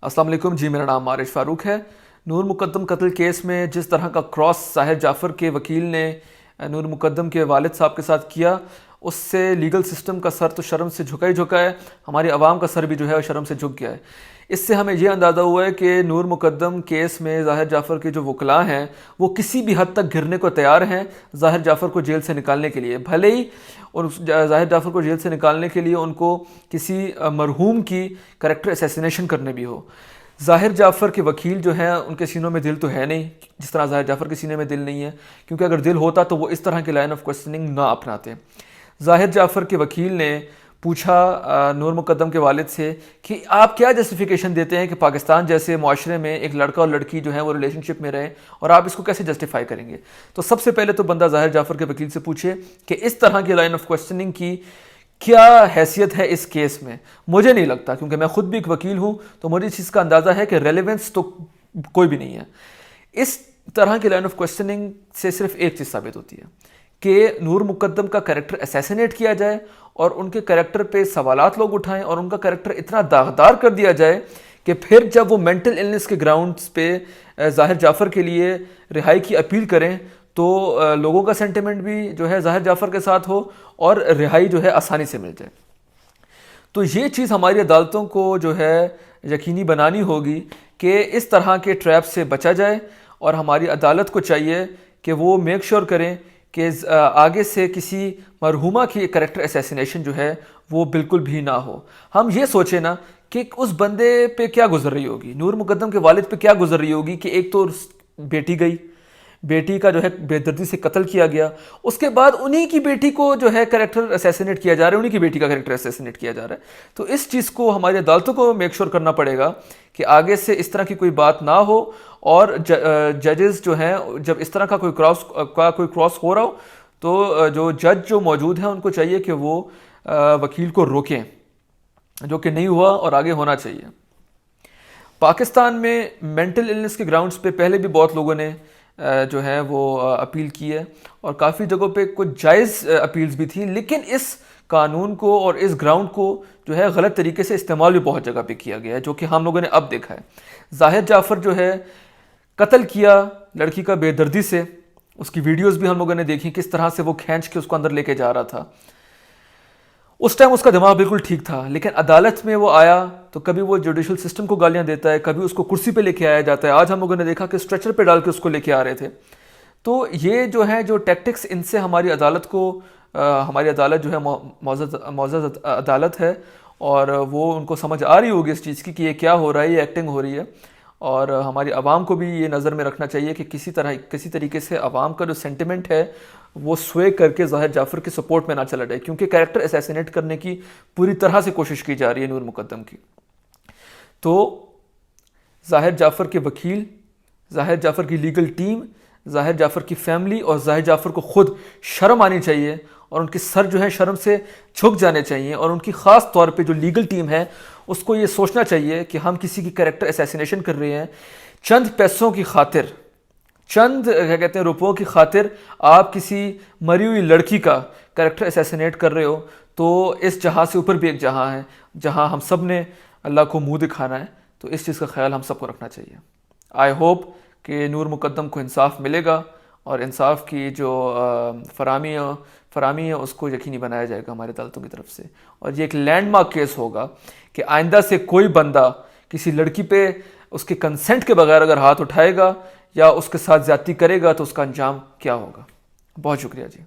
अस्सलाम वालेकुम जी, मेरा नाम आरिश फ़ारूक है। नूर मुक़द्दम कत्ल केस में जिस तरह का क्रॉस ज़ाहिर जाफ़र के वकील ने नूर मुक़द्दम के वालिद साहब के साथ किया, उससे लीगल सिस्टम का सर तो शर्म से झुका ही झुका है, हमारी आवाम का सर भी जो है शर्म से झुक गया है। इससे हमें यह अंदाज़ा हुआ है कि नूर मुक़द्दम केस में ज़ाहिर जाफ़र के जो वकला हैं वो किसी भी हद तक गिरने को तैयार हैं ज़ाहिर जाफ़र को जेल से निकालने के लिए। भले ही और ज़ाहिर जाफ़र को जेल से निकालने के लिए उनको किसी मरहूम की करैक्टर असैसिनेशन करने भी हो। ज़ाहिर जाफ़र के वकील जो हैं उनके सीनों में दिल तो है नहीं, जिस तरह ज़ाहिर जाफ़र के सीने में दिल नहीं है, क्योंकि अगर दिल होता तो वो इस तरह की लाइन ऑफ क्वेश्चनिंग ना अपनाते। ज़ाहिर जाफ़र के वकील ने पूछा नूर मुक़द्दम के वालिद से कि आप क्या जस्टिफिकेशन देते हैं कि पाकिस्तान जैसे माशरे में एक लड़का और लड़की जो है वो रिलेशनशिप में रहें, और आप इसको कैसे जस्टिफाई करेंगे। तो सबसे पहले तो बंदा ज़ाहिर जाफ़र के वकील से पूछे कि इस तरह की लाइन ऑफ क्वेश्चनिंग की क्या हैसियत है इस केस में। मुझे नहीं लगता, क्योंकि मैं खुद भी एक वकील हूँ, तो मुझे इस चीज़ का अंदाज़ा है कि रेलिवेंस तो कोई भी नहीं है। इस तरह की लाइन ऑफ क्वेश्चनिंग से सिर्फ एक चीज़ साबित होती है कि नूर मुक़द्दम का कैरेक्टर असैसिनेट किया जाए और उनके कैरेक्टर पे सवालात लोग उठाएं और उनका कैरेक्टर इतना दागदार कर दिया जाए कि फिर जब वो मेंटल इलनेस के ग्राउंड्स पे ज़ाहिर जाफ़र के लिए रिहाई की अपील करें तो लोगों का सेंटिमेंट भी जो है ज़ाहिर जाफ़र के साथ हो और रिहाई जो है आसानी से मिल जाए। तो ये चीज़ हमारी अदालतों को जो है यकीनी बनानी होगी कि इस तरह के ट्रैप से बचा जाए, और हमारी अदालत को चाहिए कि वो मेक श्योर करें कि आगे से किसी मरहुमा की कैरेक्टर असैसिनेशन जो है वो बिल्कुल भी ना हो। हम ये सोचें ना कि उस बंदे पे क्या गुजर रही होगी, नूर मुक़द्दम के वालिद पे क्या गुजर रही होगी कि एक तो बेटी गई, बेटी का जो है बेदर्दी से कत्ल किया गया, उसके बाद उन्हीं की बेटी को जो है कैरेक्टर असैसिनेट किया जा रहा है, उन्हीं की बेटी का कैरेक्टर असैसिनेट किया जा रहा है। तो इस चीज़ को हमारी अदालतों को मेक श्योर करना पड़ेगा कि आगे से इस तरह की कोई बात ना हो, और जजेस जो हैं जब इस तरह का कोई क्रॉस हो रहा हो तो जो जज जो मौजूद हैं उनको चाहिए कि वो वकील को रोकें, जो कि नहीं हुआ और आगे होना चाहिए। पाकिस्तान में मेंटल इलनेस के ग्राउंड्स पे पहले भी बहुत लोगों ने जो है वो अपील की है, और काफ़ी जगहों पे कुछ जायज़ अपील्स भी थी, लेकिन इस कानून को और इस ग्राउंड को जो है गलत तरीके से इस्तेमाल भी बहुत जगह पे किया गया है, जो कि हम लोगों ने अब देखा है। ज़ाहिर जाफ़र जो है कत्ल किया लड़की का बेदर्दी से, उसकी वीडियोस भी हम लोगों ने देखी किस तरह से वो खींच के उसको अंदर लेके जा रहा था। उस टाइम उसका दिमाग बिल्कुल ठीक था, लेकिन अदालत में वो आया तो कभी वो जुडिशल सिस्टम को गालियां देता है, कभी उसको कुर्सी पे लेके आया जाता है। आज हम लोगों ने देखा कि स्ट्रेचर पे डाल के उसको लेके आ रहे थे। तो ये जो है जो टैक्टिक्स, इनसे हमारी अदालत को हमारी अदालत जो है मौजूद अदालत है, और वो उनको समझ आ रही होगी इस चीज़ की कि ये क्या हो रहा है, ये एक्टिंग हो रही है। और हमारी आवाम को भी ये नज़र में रखना चाहिए कि किसी तरीके से आवाम का जो सेंटिमेंट है वो स्वे करके ज़ाहिर जाफ़र की सपोर्ट में ना चला जाए, क्योंकि कैरेक्टर असैसिनेट करने की पूरी तरह से कोशिश की जा रही है नूर मुक़द्दम की। तो ज़ाहिर जाफ़र के वकील, ज़ाहिर जाफ़र की लीगल टीम, ज़ाहिर जाफ़र की फैमिली और ज़ाहिर जाफ़र को खुद शर्म आनी चाहिए, और उनके सर जो है शर्म से झुक जाने चाहिए, और उनकी ख़ास तौर पे जो लीगल टीम है उसको ये सोचना चाहिए कि हम किसी की कैरेक्टर असैसिनेशन कर रहे हैं चंद पैसों की खातिर, चंद क्या कहते हैं रुपयों की खातिर। आप किसी मरी हुई लड़की का कैरेक्टर असैसिनेट कर रहे हो, तो इस जहाँ से ऊपर भी एक जहाँ है जहाँ हम सब ने अल्लाह को मुँह दिखाना है। तो इस चीज़ का ख्याल हम सबको रखना चाहिए। आई होप कि नूर मुक़द्दम को इंसाफ मिलेगा, और इंसाफ की जो फरामी है उसको यकीनी बनाया जाएगा हमारे अदालतों की तरफ से। और ये एक लैंडमार्क केस होगा कि आइंदा से कोई बंदा किसी लड़की पे उसके कंसेंट के बगैर अगर हाथ उठाएगा या उसके साथ ज़्यादती करेगा तो उसका अंजाम क्या होगा। बहुत शुक्रिया जी।